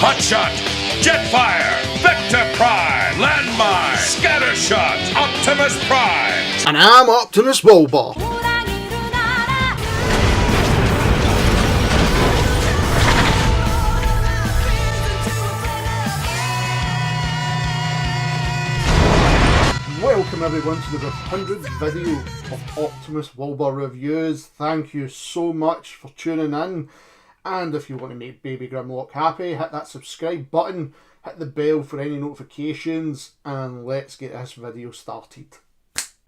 Hotshot, Jetfire, Vector Prime, Landmine, Scattershot, Optimus Prime. And I'm Optimus Wilbur. Welcome everyone to the 100th video of Optimus Wilbur Reviews. Thank you so much for tuning in. And if you want to make Baby Grimlock happy, hit that subscribe button, hit the bell for any notifications, and let's get this video started.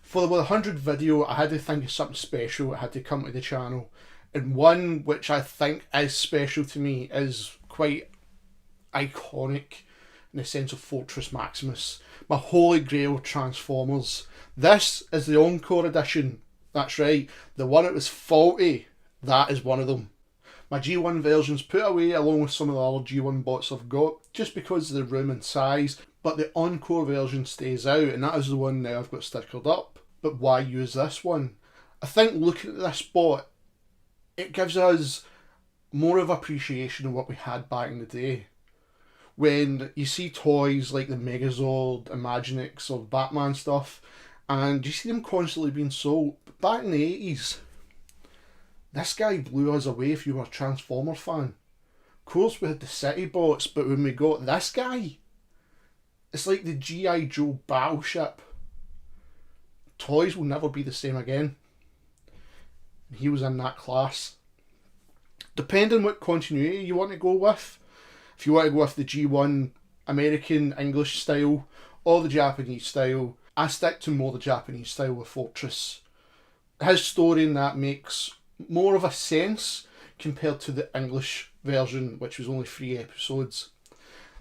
For the 100th video, I had to think of something special that had to come to the channel. And one which I think is special to me is quite iconic in the sense of Fortress Maximus. My holy grail Transformers. This is the Encore edition. That's right, the one that was faulty, that is one of them. My G1 version's put away along with some of the other G1 bots I've got, just because of the room and size, but the Encore version stays out, and that is the one now I've got stickered up. But why use this one? I think looking at this bot, it gives us more of appreciation of what we had back in the day. When you see toys like the Megazord, Imaginix or Batman stuff, and you see them constantly being sold, but back in the 80s, this guy blew us away if you were a Transformer fan. Of course we had the city bots, but when we got this guy, it's like the G.I. Joe battleship. Toys will never be the same again. He was in that class. Depending what continuity you want to go with, if you want to go with the G1 American English style or the Japanese style, I stick to more the Japanese style with Fortress. His story in that makes more of a sense compared to the English version, which was only 3 episodes.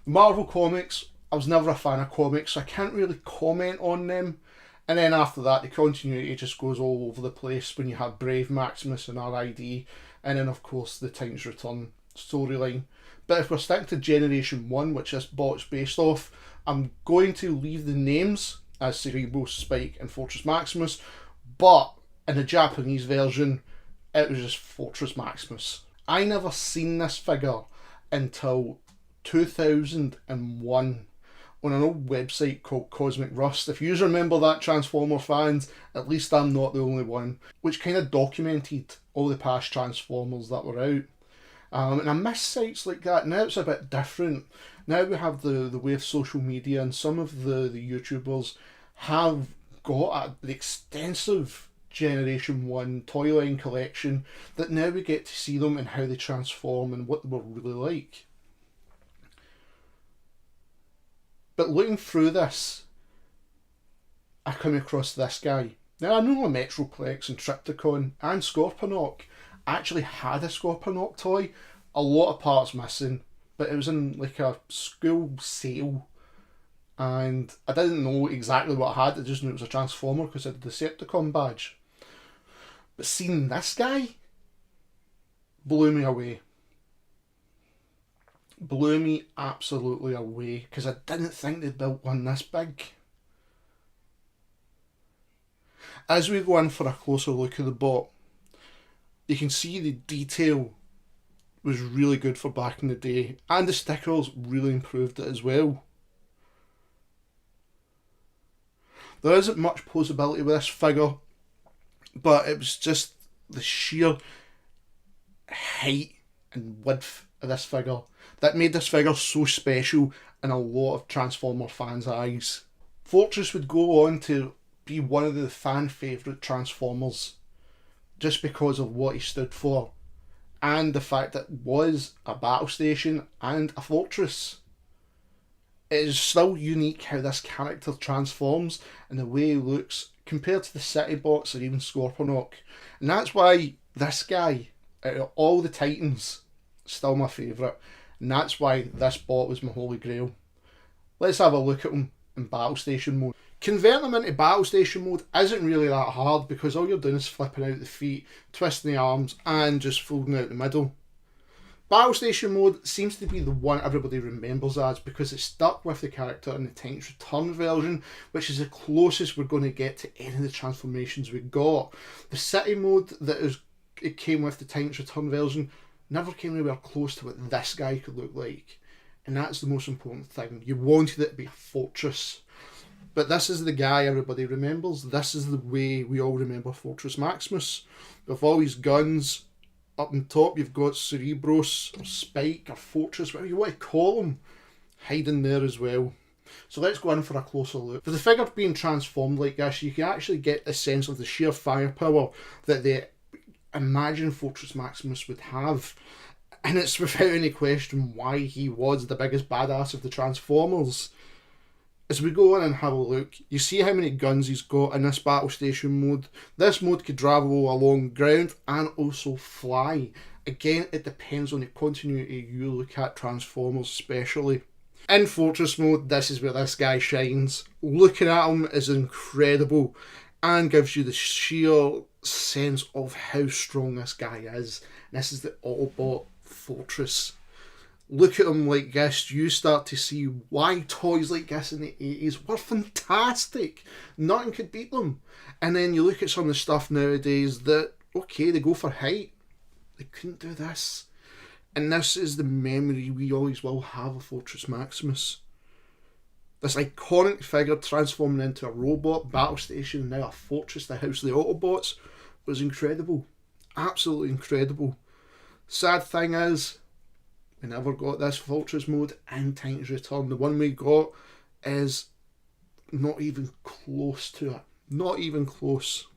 Marvel comics, I was never a fan of comics, so I can't really comment on them. And then after that, the continuity just goes all over the place when you have Brave, Maximus and RID, and then of course the Titans Return storyline. But if we're sticking to Generation 1, which this bot's based off, I'm going to leave the names as Cerebro, Spike and Fortress Maximus, but in the Japanese version, it was just Fortress Maximus. I never seen this figure until 2001 on an old website called Cosmic Rust. If you remember that, Transformer fans, at least I'm not the only one, which kind of documented all the past Transformers that were out. And I miss sites like that. Now it's a bit different. Now we have the way of social media, and some of the YouTubers have got the extensive Generation 1 toy line collection that now we get to see them and how they transform and what they were really like. But looking through this, I come across this guy. Now I know Metroplex and Triptychon and Scorponok actually had a Scorponok toy. A lot of parts missing, but it was in like a school sale, and I didn't know exactly what I had. I just knew it was a Transformer because I had the Decepticon badge. But seeing this guy blew me away. Blew me absolutely away, because I didn't think they'd built one this big. As we go in for a closer look at the bot, you can see the detail was really good for back in the day, and the stickers really improved it as well. There isn't much posability with this figure, but it was just the sheer height and width of this figure that made this figure so special in a lot of Transformer fans' eyes. Fortress would go on to be one of the fan favourite Transformers just because of what he stood for, and the fact that it was a battle station and a fortress. It is still unique how this character transforms and the way he looks compared to the city bots or even Scorponok, and that's why this guy, out of all the Titans, is still my favourite, and that's why this bot was my holy grail. Let's have a look at him in battle station mode. Converting them into battle station mode isn't really that hard, because all you're doing is flipping out the feet, twisting the arms and just folding out the middle. Battle station mode seems to be the one everybody remembers as, because it stuck with the character in the Titans Return version, which is the closest we're going to get to any of the transformations we got. The city mode it came with the Titans Return version never came anywhere close to what this guy could look like. And that's the most important thing. You wanted it to be a fortress. But this is the guy everybody remembers. This is the way we all remember Fortress Maximus. With all these guns, up on top you've got Cerebros, or Spike, or Fortress, whatever you want to call him, hiding there as well. So let's go in for a closer look. For the figure being transformed like this, you can actually get a sense of the sheer firepower that the imagined Fortress Maximus would have. And it's without any question why he was the biggest badass of the Transformers. As we go in and have a look, you see how many guns he's got in this battle station mode. This mode could travel along ground and also fly. Again, it depends on the continuity you look at Transformers especially. In Fortress mode, this is where this guy shines. Looking at him is incredible and gives you the sheer sense of how strong this guy is. This is the Autobot Fortress. Look at him like this, you start to see why toys like this in the 80s were fantastic. Nothing could beat them. And then you look at some of the stuff nowadays that, okay, they go for height. They couldn't do this. And this is the memory we always will have of Fortress Maximus. This iconic figure transforming into a robot battle station and now a fortress to house the Autobots was incredible. Absolutely incredible. Sad thing is, we never got this Fortress mode in Titans Return. The one we got is not even close to it. Not even close.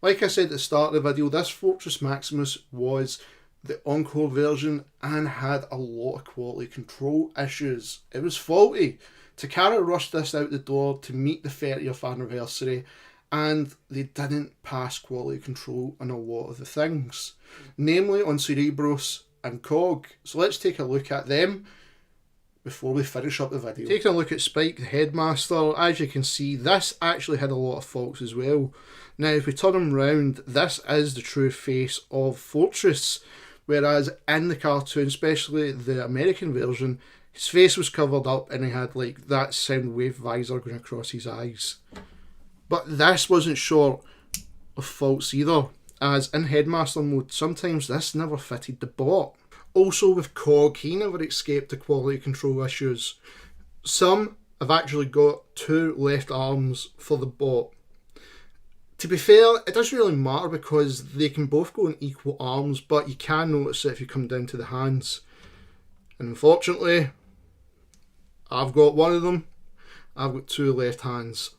Like I said at the start of the video, this Fortress Maximus was the Encore version and had a lot of quality control issues. It was faulty. Takara rushed this out the door to meet the 30th anniversary and they didn't pass quality control on a lot of the things. Namely on Cerebros and Cog. So let's take a look at them before we finish up the video. Taking a look at Spike the Headmaster, as you can see this actually had a lot of faults as well. Now if we turn him round, this is the true face of Fortress. Whereas in the cartoon, especially the American version, his face was covered up and he had like that sound wave visor going across his eyes. But this wasn't short of faults either, as in Headmaster mode, sometimes this never fitted the bot. Also with Cog, he never escaped the quality control issues. Some have actually got 2 left arms for the bot. To be fair, it doesn't really matter because they can both go in equal arms, but you can notice it if you come down to the hands. And unfortunately, I've got one of them. I've got 2 left hands.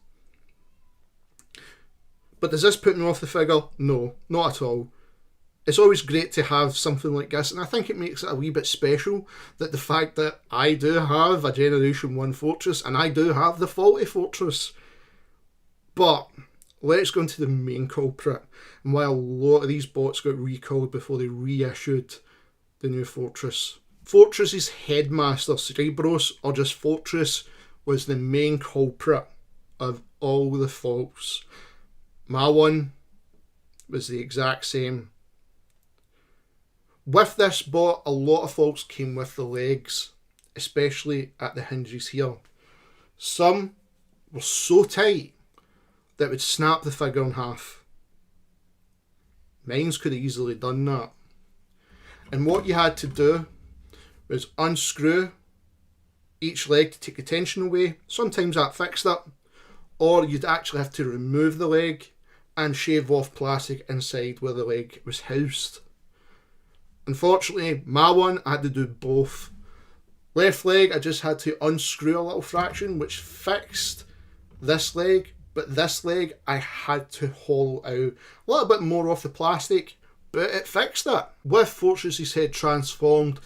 But does this put me off the figure? No, not at all. It's always great to have something like this, and I think it makes it a wee bit special that the fact that I do have a Generation 1 Fortress and I do have the faulty Fortress. But let's go into the main culprit and why a lot of these bots got recalled before they reissued the new Fortress. Fortress's Headmaster, Cerebros, or just Fortress, was the main culprit of all the faults. My one was the exact same. With this bot, a lot of faults came with the legs, especially at the hinges here. Some were so tight that would snap the figure in half. Mine's could have easily done that. And what you had to do was unscrew each leg to take the tension away. Sometimes that fixed it. Or you'd actually have to remove the leg and shave off plastic inside where the leg was housed. Unfortunately, my one, I had to do both. Left leg, I just had to unscrew a little fraction, which fixed this leg. But this leg, I had to hollow out a little bit more off the plastic, but it fixed it. With Fortress's head transformed,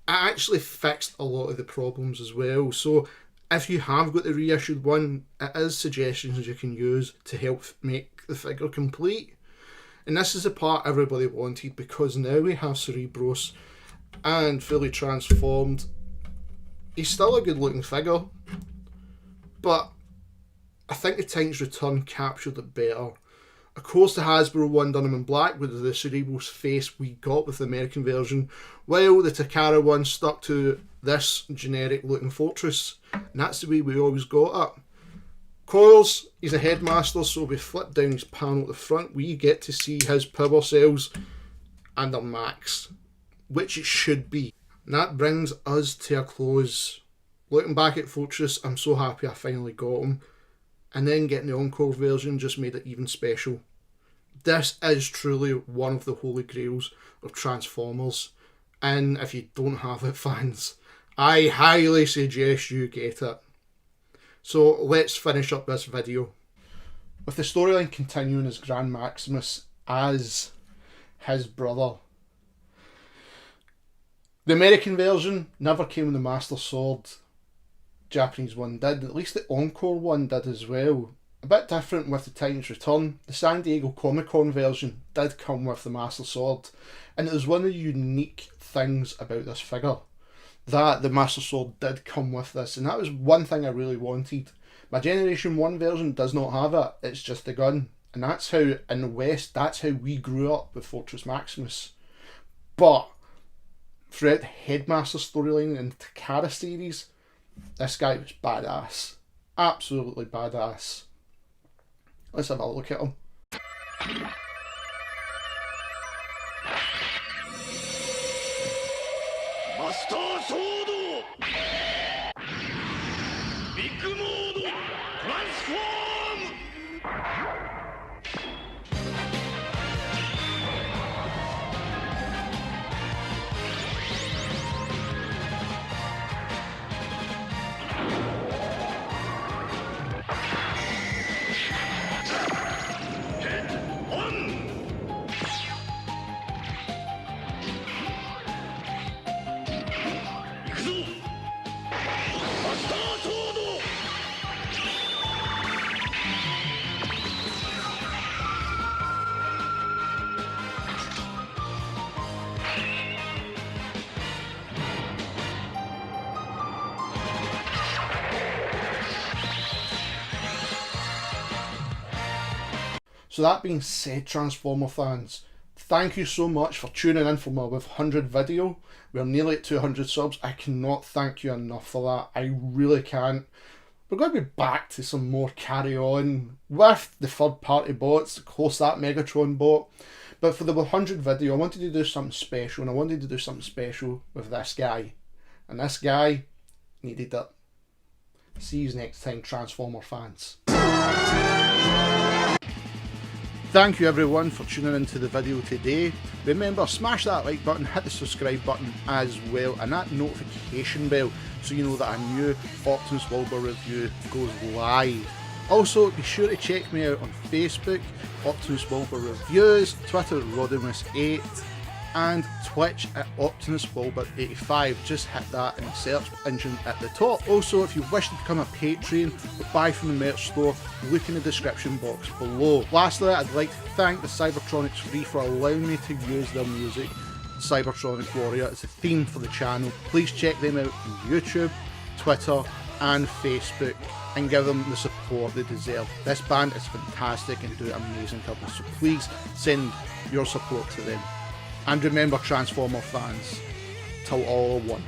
I actually fixed a lot of the problems as well. So if you have got the reissued one, it is suggestions you can use to help make the figure complete. And this is the part everybody wanted, because now we have Cerebros and fully transformed. He's still a good looking figure, but I think the Titans Return captured it better. Of course, the Hasbro one done him in black with the Cerebros face we got with the American version, while the Takara one stuck to this generic looking Fortress. And that's the way we always got it. Coils, he's a Headmaster, so we flip down his panel at the front, we get to see his power cells and their max, which it should be. And that brings us to a close. Looking back at Fortress, I'm so happy I finally got him. And then getting the Encore version just made it even special. This is truly one of the holy grails of Transformers. And if you don't have it, fans, I highly suggest you get it. So let's finish up this video. With the storyline continuing as Grand Maximus as his brother. The American version never came with the Master Sword. Japanese one did. At least the Encore one did as well. A bit different with the Titans Return. The San Diego Comic-Con version did come with the Master Sword. And it was one of the unique things about this figure. That the Master Sword did come with this. And that was one thing I really wanted. My Generation 1 version does not have it. It's just the gun. And that's how, in the West, that's how we grew up with Fortress Maximus. But throughout the Headmaster storyline and the Takara series, this guy was badass. Absolutely badass. Let's have a look at him. Master Sword! Big Mode! Transform! So that being said, Transformer fans, thank you so much for tuning in for my with 100 video. We're nearly at 200 subs. I cannot thank you enough for that. I really can't. We're going to be back to some more carry on with the third party bots, of course that Megatron bot. But for the 100 video, I wanted to do something special, and I wanted to do something special with this guy. And this guy needed it. See you next time, Transformer fans. Thank you everyone for tuning into the video today. Remember, smash that like button, hit the subscribe button as well, and that notification bell so you know that a new Optimus Wilbur review goes live. Also, be sure to check me out on Facebook, Optimus Wilbur Reviews, Twitter, Rodimus8, and Twitch at Optimus Wilbur 85. Just hit that in the search engine at the top. Also, if you wish to become a Patreon or buy from the merch store, look in the description box below. Lastly, I'd like to thank the Cybertronic Spree for allowing me to use their music. Cybertronic Warrior is the theme for the channel. Please check them out on YouTube, Twitter and Facebook and give them the support they deserve. This band is fantastic and do amazing covers, so please send your support to them. And remember, Transformer fans, till all are one.